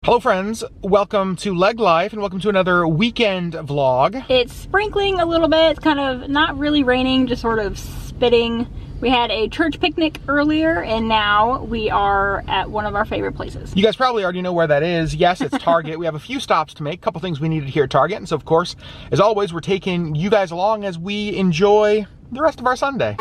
Hello friends, welcome to LeggLife and welcome to another weekend vlog. It's sprinkling a little bit. It's kind of not really raining, just sort of spitting. We had a church picnic earlier and now we are at one of our favorite places. You guys probably already know where that is. Yes, it's Target. We have a few stops to make, a couple things we needed here at Target. And so of course, as always, we're taking you guys along as we enjoy the rest of our Sunday.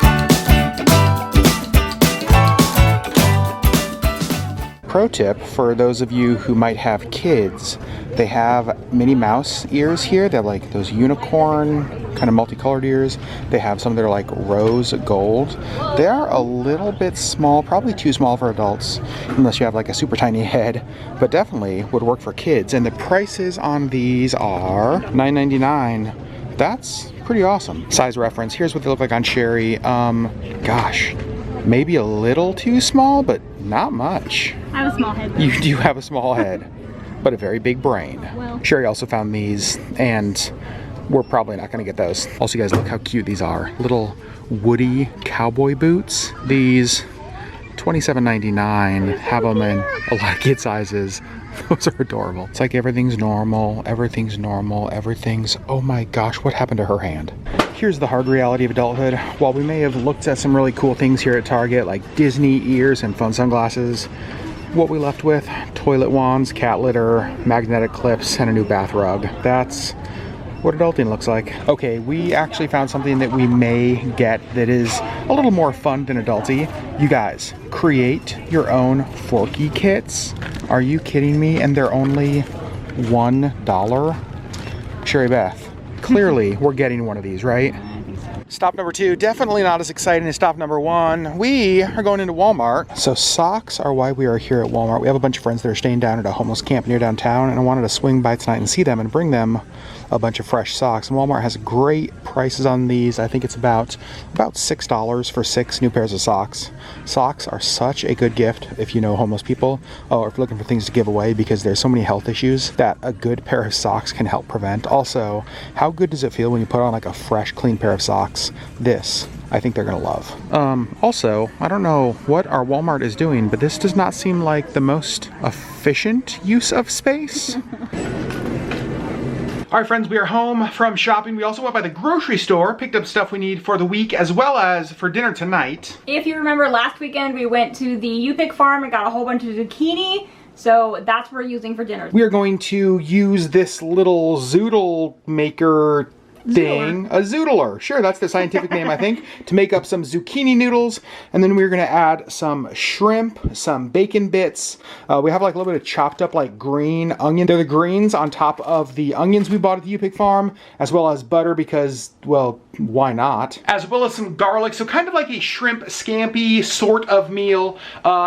Pro tip for those of you who might have kids, they have Minnie Mouse ears here. They're like those unicorn kind of multicolored ears. They have some that are like rose gold. They are a little bit small, probably too small for adults, unless you have like a super tiny head, but definitely would work for kids. And the prices on these are $9.99. That's pretty awesome. Size reference, here's what they look like on Sherri. Gosh, maybe a little too small, but not much. I have a small head though. You do have a small head, but a very big brain. Well. Sherri also found these, and we're probably not gonna get those. Also, you guys, look how cute these are. Little woody cowboy boots. These, $27.99, have them in a lot of kid sizes. Those are adorable. It's like everything's normal, oh my gosh, what happened to her hand? Here's the hard reality of adulthood. While we may have looked at some really cool things here at Target, like Disney ears and fun sunglasses, what we left with, toilet wands, cat litter, magnetic clips, and a new bath rug. That's what adulting looks like. Okay, we actually found something that we may get that is a little more fun than adulty. You guys, create your own forky kits. Are you kidding me? And they're only $1. Sherri Beth, clearly we're getting one of these, right? Stop number 2, definitely not as exciting as stop number 1. We are going into Walmart. So socks are why we are here at Walmart. We have a bunch of friends that are staying down at a homeless camp near downtown, and I wanted to swing by tonight and see them and bring them a bunch of fresh socks. And Walmart has great prices on these. I think it's about $6 for 6 new pairs of socks. Socks are such a good gift if you know homeless people, or if you're looking for things to give away, because there's so many health issues that a good pair of socks can help prevent. Also, how good does it feel when you put on like a fresh, clean pair of socks? This, I think they're gonna love. Also, I don't know what our Walmart is doing, but this does not seem like the most efficient use of space. All right, friends, we are home from shopping. We also went by the grocery store, picked up stuff we need for the week as well as for dinner tonight. If you remember last weekend, we went to the U-Pick farm and got a whole bunch of zucchini. So that's what we're using for dinner. We are going to use this little zoodle maker thing, a zoodler, sure, that's the scientific name, I think, to make up some zucchini noodles. And then we're gonna add some shrimp, some bacon bits. We have like a little bit of chopped up like green onion. They're the greens on top of the onions we bought at the U-Pick farm, as well as butter because, well, why not? As well as some garlic, so kind of like a shrimp scampi sort of meal,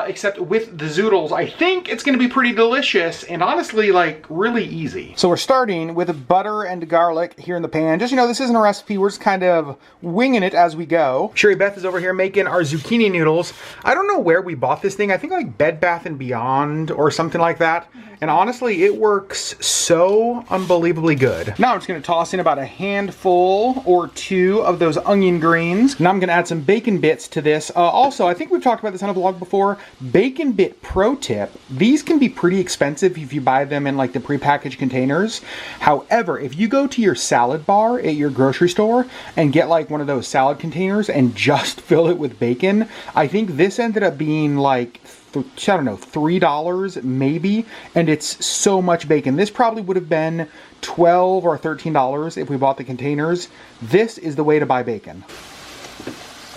except with the zoodles. I think it's gonna be pretty delicious and honestly like really easy. So we're starting with butter and garlic here in the pan. Just, you know, this isn't a recipe, we're just kind of winging it as we go. Sherri Beth is over here making our zucchini noodles. I don't know where we bought this thing. I think like Bed Bath & Beyond or something like that. And honestly, it works so unbelievably good. Now I'm just gonna toss in about a handful or 2 of those onion greens. Now I'm gonna add some bacon bits to this. Also, I think we've talked about this on a vlog before. Bacon bit pro tip, these can be pretty expensive if you buy them in like the prepackaged containers. However, if you go to your salad bar at your grocery store and get like one of those salad containers and just fill it with bacon, I think this ended up being like, I don't know, $3 maybe, and it's so much bacon. This probably would have been $12 or $13 if we bought the containers. This is the way to buy bacon.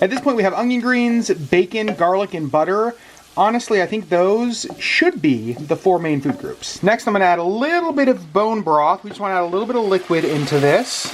At this point we have onion greens, bacon, garlic, and butter. Honestly, I think those should be the 4 main food groups. Next, I'm gonna add a little bit of bone broth. We just wanna add a little bit of liquid into this.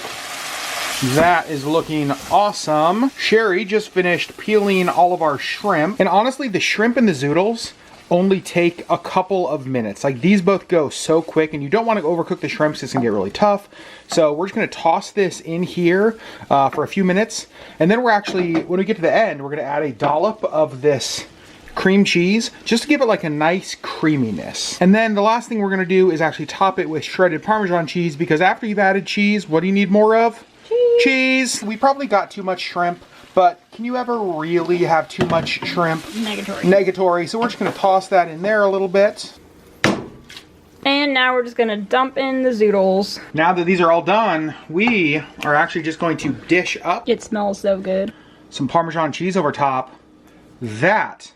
That is looking awesome. Sherri just finished peeling all of our shrimp. And honestly, the shrimp and the zoodles only take a couple of minutes. Like these both go so quick, and you don't want to overcook the shrimp because it's gonna get really tough. So we're just gonna toss this in here for a few minutes. And then we're actually, when we get to the end, we're gonna add a dollop of this cream cheese just to give it like a nice creaminess. And then the last thing we're gonna do is actually top it with shredded Parmesan cheese, because after you've added cheese, what do you need more of? Cheese. We probably got too much shrimp, but can you ever really have too much shrimp? Negatory. Negatory. So we're just gonna toss that in there a little bit. And now we're just gonna dump in the zoodles. Now that these are all done, we are actually just going to dish up It smells so good. some Parmesan cheese over top. That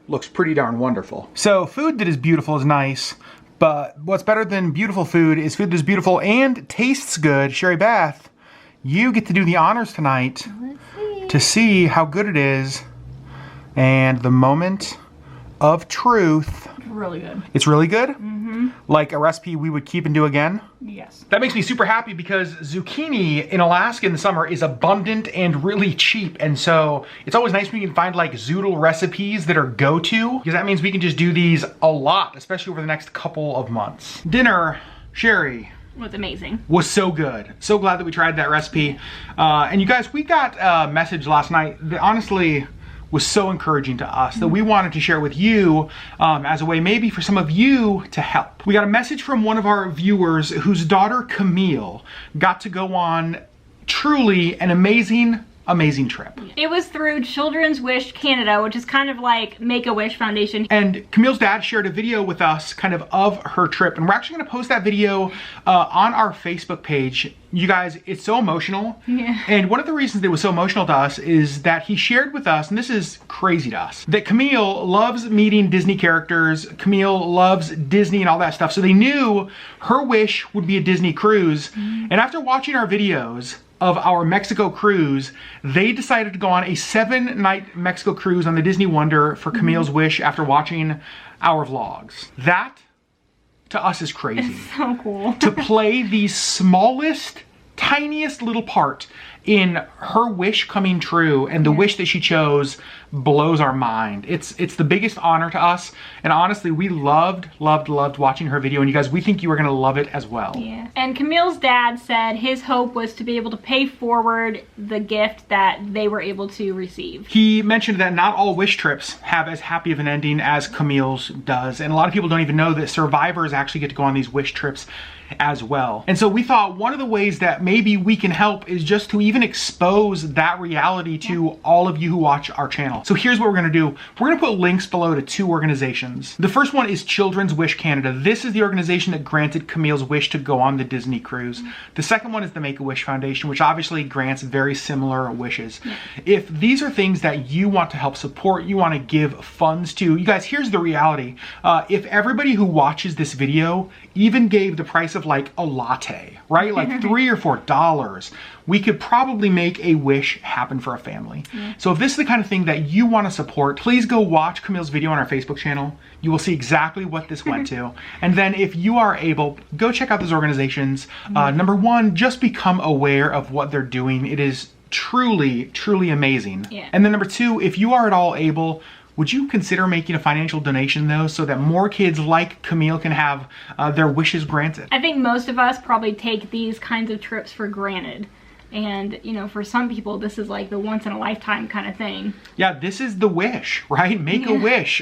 looks pretty darn wonderful. So food that is beautiful is nice, but what's better than beautiful food is food that's beautiful and tastes good. Sherri Beth, you get to do the honors tonight to see how good it is. And the moment of truth. Really good. It's really good? Like a recipe we would keep and do again? Yes. That makes me super happy because zucchini in Alaska in the summer is abundant and really cheap. And so it's always nice when you can find like zoodle recipes that are go-to, because that means we can just do these a lot, especially over the next couple of months. Dinner, Sherri, Was amazing. was so good. So glad that we tried that recipe. And you guys, we got a message last night that honestly was so encouraging to us that we wanted to share with you as a way maybe for some of you to help. We got a message from one of our viewers whose daughter Camille got to go on truly an amazing trip. It was through Children's Wish Canada, which is kind of like Make-A-Wish Foundation. And Camille's dad shared a video with us kind of her trip, and we're actually going to post that video on our Facebook page. You guys, it's so emotional. Yeah. And one of the reasons it was so emotional to us is that he shared with us, and this is crazy to us, that Camille loves meeting Disney characters. Camille loves Disney and all that stuff. So they knew her wish would be a Disney cruise. And after watching our videos of our Mexico cruise, they decided to go on a 7-night Mexico cruise on the Disney Wonder for Camille's wish after watching our vlogs. That, to us, is crazy. It's so cool. To play the smallest, tiniest little part in her wish coming true, and the wish that she chose blows our mind. It's the biggest honor to us, and honestly, we loved watching her video, and you guys, we think you are gonna love it as well. Yeah. And Camille's dad said his hope was to be able to pay forward the gift that they were able to receive. He mentioned that not all wish trips have as happy of an ending as Camille's does, and a lot of people don't even know that survivors actually get to go on these wish trips as well. And so we thought one of the ways that maybe we can help is just to even expose that reality to all of you who watch our channel. So here's what we're gonna do. We're gonna put links below to 2 organizations. The first one is Children's Wish Canada. This is the organization that granted Camille's wish to go on the Disney cruise. The second one is the Make-A-Wish Foundation, which obviously grants very similar wishes. If these are things that you want to help support, you want to give funds to, you guys, here's the reality. If everybody who watches this video even gave the price of like a latte, right? Like $3 or $4, we could probably make a wish happen for a family. So if this is the kind of thing that you want to support, please go watch Camille's video on our Facebook channel. You will see exactly what this went to. And then if you are able, go check out those organizations. Number one, just become aware of what they're doing. It is truly amazing. And then number 2, if you are at all able, would you consider making a financial donation though, so that more kids like Camille can have their wishes granted? I think most of us probably take these kinds of trips for granted. And, you know, for some people, this is like the once in a lifetime kind of thing. Yeah, this is the wish, right? Make a wish.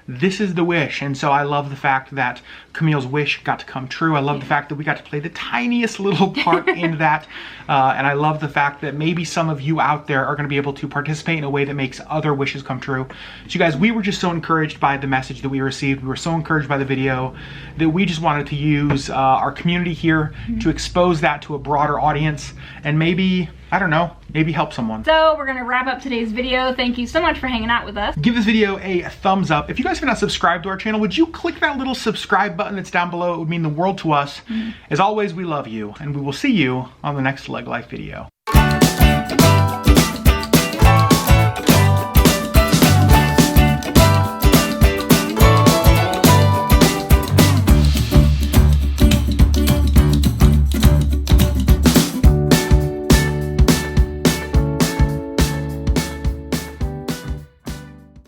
This is the wish. And so I love the fact that Camille's wish got to come true. I love the fact that we got to play the tiniest little part in that. And I love the fact that maybe some of you out there are going to be able to participate in a way that makes other wishes come true. So you guys, we were just so encouraged by the message that we received. We were so encouraged by the video that we just wanted to use our community here to expose that to a broader audience and maybe, I don't know, maybe help someone. So we're gonna wrap up today's video. Thank you so much for hanging out with us. Give this video a thumbs up. If you guys have not subscribed to our channel, would you click that little subscribe button that's down below? It would mean the world to us. As always, we love you, and we will see you on the next LeggLife video.